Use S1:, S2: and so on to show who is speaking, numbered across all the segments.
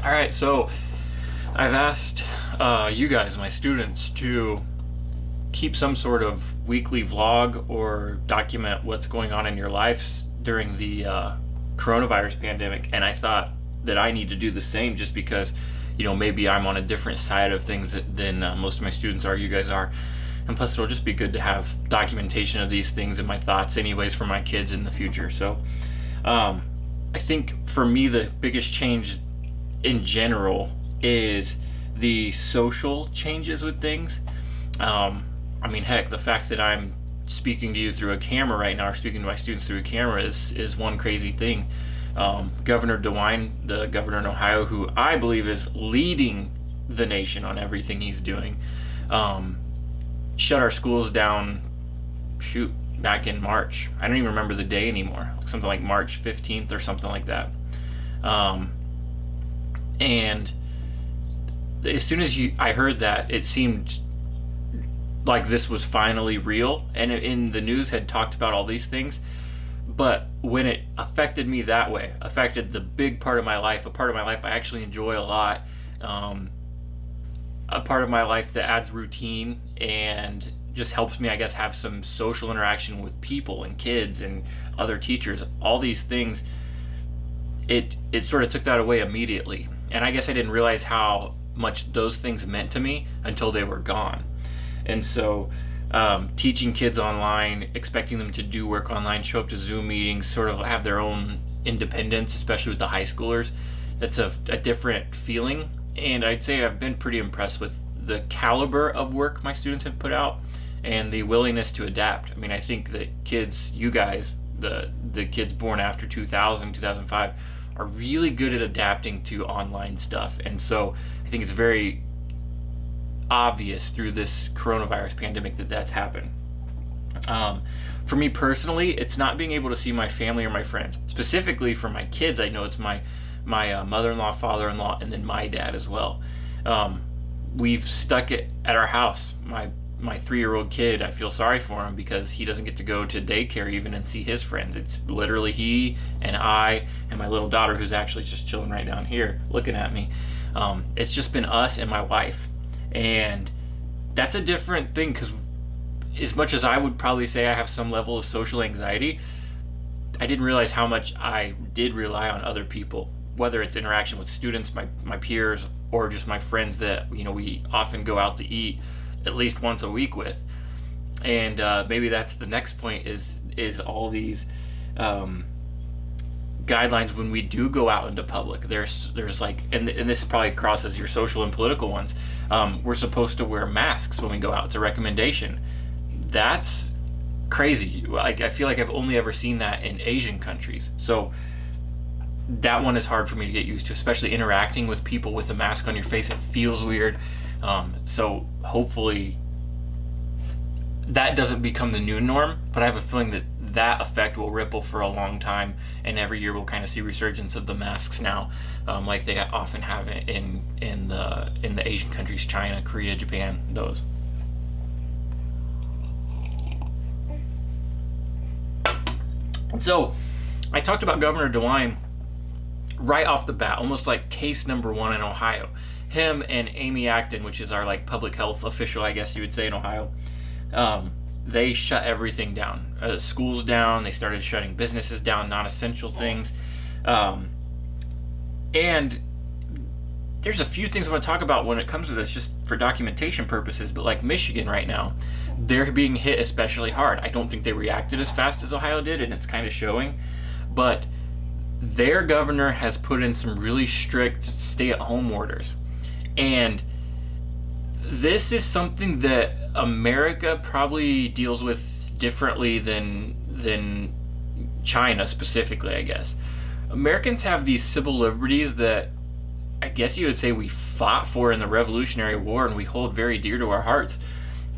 S1: All right, so I've asked you guys, my students, to keep some sort of weekly vlog or document what's going on in your lives during the coronavirus pandemic. And I thought that I need to do the same just because, maybe I'm on a different side of things than most of my students are, you guys are. And plus, it'll just be good to have documentation of these things and my thoughts, anyways, for my kids in the future. So I think for me, the biggest change in general is the social changes with things. Heck, the fact that I'm speaking to you through a camera right now, or speaking to my students through a camera, is one crazy thing. Governor DeWine, the governor in Ohio, who I believe is leading the nation on everything he's doing, shut our schools down, back in March. I don't even remember the day anymore. Something like March 15th or something like that. And as soon as I heard that, it seemed like this was finally real, and in the news had talked about all these things. But when it affected me that way, affected the big part of my life, a part of my life I actually enjoy a lot, a part of my life that adds routine and just helps me, I guess, have some social interaction with people and kids and other teachers, all these things, it sort of took that away immediately. And I guess I didn't realize how much those things meant to me until they were gone. And so teaching kids online, expecting them to do work online, show up to Zoom meetings, sort of have their own independence, especially with the high schoolers, that's a different feeling. And I'd say I've been pretty impressed with the caliber of work my students have put out and the willingness to adapt. I think that kids, you guys, the kids born after 2000, 2005, are really good at adapting to online stuff. And so I think it's very obvious through this coronavirus pandemic that that's happened. For me personally, it's not being able to see my family or my friends. Specifically for my kids, I know it's my mother-in-law, father-in-law, and then my dad as well. We've stuck it at our house. My 3-year-old kid, I feel sorry for him because he doesn't get to go to daycare even and see his friends. It's literally he and I and my little daughter, who's actually just chilling right down here looking at me. It's just been us and my wife. And that's a different thing, because as much as I would probably say I have some level of social anxiety, I didn't realize how much I did rely on other people, whether it's interaction with students, my peers, or just my friends that we often go out to eat at least once a week with. And maybe that's the next point, is all these guidelines when we do go out into public. There's like, and this probably crosses your social and political ones. We're supposed to wear masks when we go out. It's a recommendation. That's crazy. Like, I feel like I've only ever seen that in Asian countries. So that one is hard for me to get used to, especially interacting with people with a mask on your face. It feels weird. So hopefully that doesn't become the new norm, but I have a feeling that effect will ripple for a long time, and every year we'll kind of see resurgence of the masks now, like they often have in the Asian countries, China, Korea, Japan, those. So I talked about Governor DeWine right off the bat, almost like case number one in Ohio. Him and Amy Acton, which is our public health official, I guess you would say, in Ohio. They shut everything down. Schools down. They started shutting businesses down, non-essential things. And there's a few things I want to talk about when it comes to this, just for documentation purposes. But like Michigan right now, they're being hit especially hard. I don't think they reacted as fast as Ohio did, and it's kind of showing. But their governor has put in some really strict stay-at-home orders. And this is something that America probably deals with differently than China specifically, I guess. Americans have these civil liberties that I guess you would say we fought for in the Revolutionary War and we hold very dear to our hearts.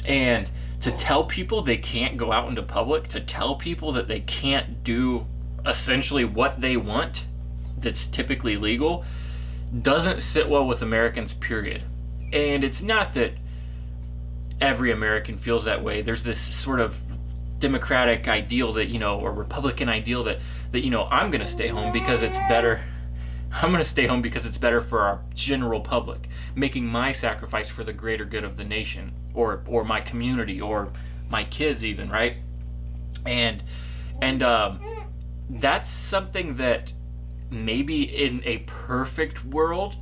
S1: And to tell people they can't go out into public, to tell people that they can't do essentially what they want, that's typically legal, doesn't sit well with Americans, period. And it's not that every American feels that way. There's this sort of Democratic ideal that, or Republican ideal that I'm going to stay home because it's better I'm going to stay home because it's better for our general public, making my sacrifice for the greater good of the nation, or my community, or my kids even, right? And that's something that maybe in a perfect world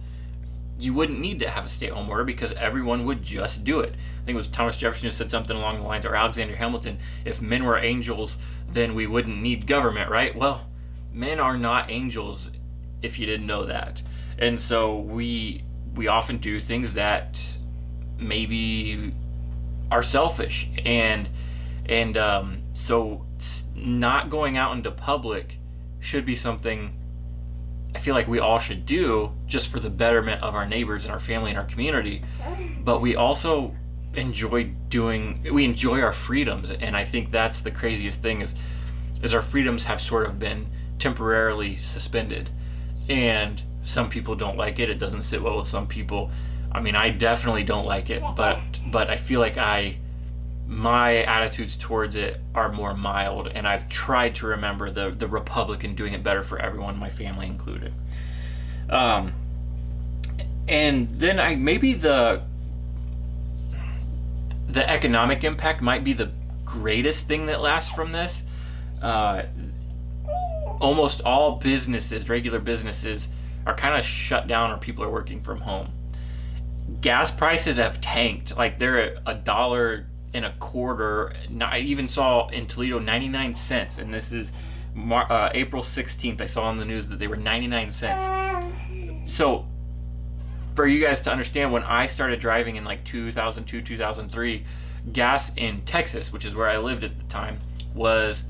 S1: you wouldn't need to have a stay-at-home order because everyone would just do it. I think it was Thomas Jefferson who said something along the lines, or Alexander Hamilton, if men were angels, then we wouldn't need government, right? Well, men are not angels, if you didn't know that. And so we often do things that maybe are selfish, so not going out into public should be something I feel like we all should do just for the betterment of our neighbors and our family and our community. But we also we enjoy our freedoms, and I think that's the craziest thing is our freedoms have sort of been temporarily suspended, and some people don't like it. It doesn't sit well with some people. I mean, I definitely don't like it, but I feel like my attitudes towards it are more mild, and I've tried to remember the Republican doing it better for everyone, my family included. And then maybe the economic impact might be the greatest thing that lasts from this. Almost all businesses, regular businesses, are kind of shut down, or people are working from home. Gas prices have tanked. Like, they're at $1.25. I even saw in Toledo 99 cents, and this is April 16th. I saw on the news that they were 99 cents. So for you guys to understand, when I started driving in like 2002, 2003, gas in Texas, which is where I lived at the time, was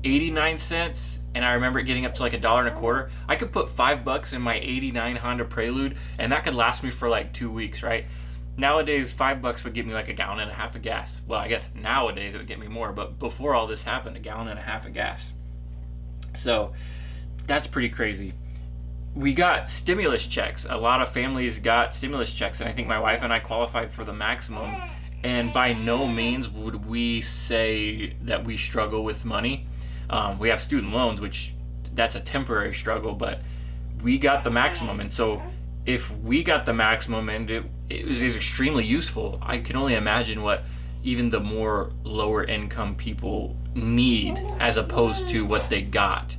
S1: 89 cents. And I remember it getting up to like $1.25. I could put $5 in my '89 Honda Prelude, and that could last me for like 2 weeks, right? Nowadays, $5 would get me like a gallon and a half of gas. Well, I guess nowadays it would get me more, but before all this happened, a gallon and a half of gas. So that's pretty crazy. We got stimulus checks. A lot of families got stimulus checks, and I think my wife and I qualified for the maximum. And by no means would we say that we struggle with money. We have student loans, which that's a temporary struggle, but we got the maximum. And so if we got the maximum and it was extremely useful, I can only imagine what even the more lower income people need as opposed to what they got.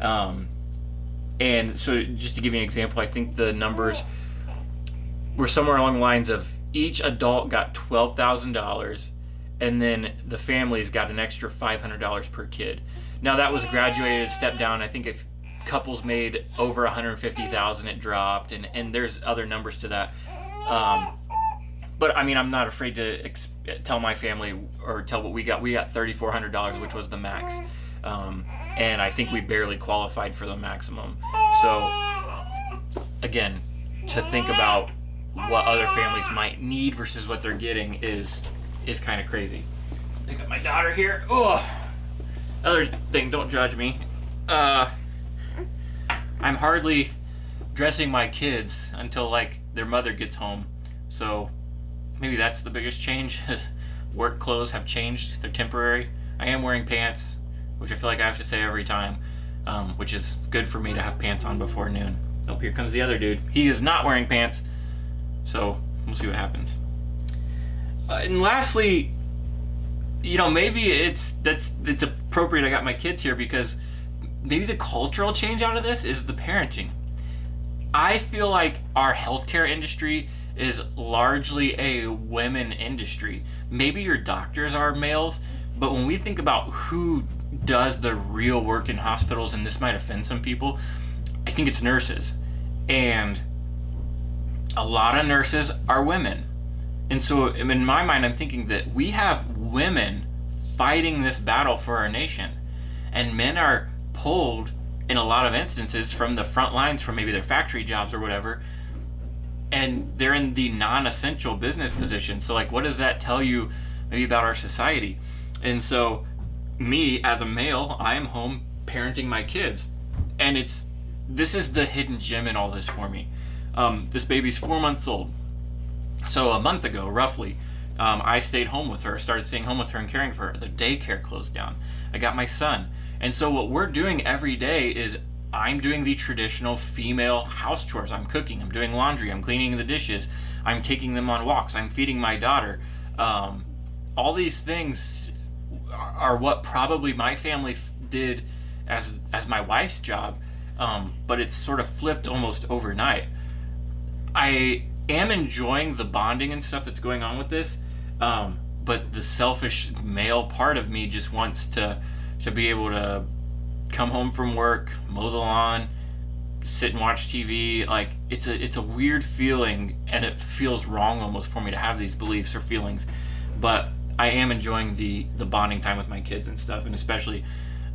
S1: And so just to give you an example, I think the numbers were somewhere along the lines of each adult got $12,000, and then the families got an extra $500 per kid. Now that was graduated, step down. I think if couples made over $150,000, it dropped, and there's other numbers to that. But I mean, I'm not afraid to tell my family or tell what we got. We got $3,400, which was the max, and I think we barely qualified for the maximum. So again, to think about what other families might need versus what they're getting is kind of crazy. Pick up my daughter here. Oh, other thing, don't judge me. I'm hardly dressing my kids until like their mother gets home. So maybe that's the biggest change. Work clothes have changed. They're temporary. I am wearing pants, which I feel like I have to say every time, which is good for me to have pants on before noon. Oh, here comes the other dude. He is not wearing pants. So we'll see what happens. And lastly, maybe it's appropriate I got my kids here because maybe the cultural change out of this is the parenting. I feel like our healthcare industry is largely a women industry. Maybe your doctors are males, but when we think about who does the real work in hospitals, and this might offend some people, I think it's nurses. And a lot of nurses are women. And so in my mind, I'm thinking that we have women fighting this battle for our nation, and men are pulled in a lot of instances from the front lines, from maybe their factory jobs or whatever, and they're in the non-essential business position. So like, what does that tell you maybe about our society? And so me as a male, I am home parenting my kids, and this is the hidden gem in all this for me. This baby's 4 months old. So a month ago, roughly, I stayed home with her, started staying home with her and caring for her. The daycare closed down. I got my son. And so what we're doing every day is I'm doing the traditional female house chores. I'm cooking, I'm doing laundry, I'm cleaning the dishes, I'm taking them on walks, I'm feeding my daughter. All these things are what probably my family did as my wife's job, but it's sort of flipped almost overnight. I am enjoying the bonding and stuff that's going on with this, but the selfish male part of me just wants to be able to come home from work, mow the lawn, sit and watch TV. Like it's a weird feeling, and it feels wrong almost for me to have these beliefs or feelings. But I am enjoying the bonding time with my kids and stuff, and especially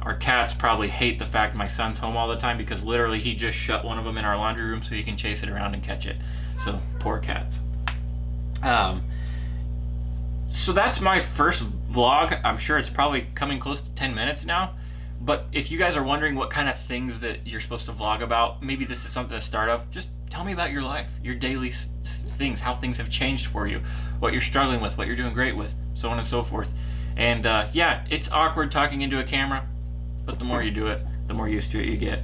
S1: our cats probably hate the fact my son's home all the time because literally he just shut one of them in our laundry room so he can chase it around and catch it. So poor cats. So that's my first vlog. I'm sure it's probably coming close to 10 minutes now. But if you guys are wondering what kind of things that you're supposed to vlog about, maybe this is something to start off. Just tell me about your life, your daily things, how things have changed for you, what you're struggling with, what you're doing great with, so on and so forth. And yeah, it's awkward talking into a camera, but the more you do it, the more used to it you get.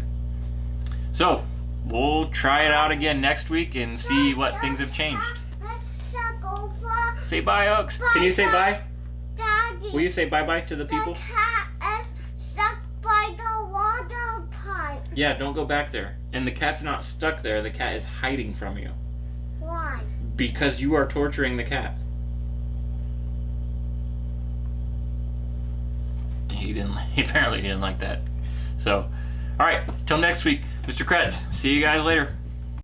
S1: So we'll try it out again next week and see what things have changed. Say bye, Oaks. Can you say bye?
S2: Daddy.
S1: Will you say bye-bye to the people?
S2: The cat is stuck by the water pipe.
S1: Yeah, don't go back there. And the cat's not stuck there. The cat is hiding from you.
S2: Why?
S1: Because you are torturing the cat. Apparently he didn't like that. So, all right, till next week, Mr. Kretz. See you guys later.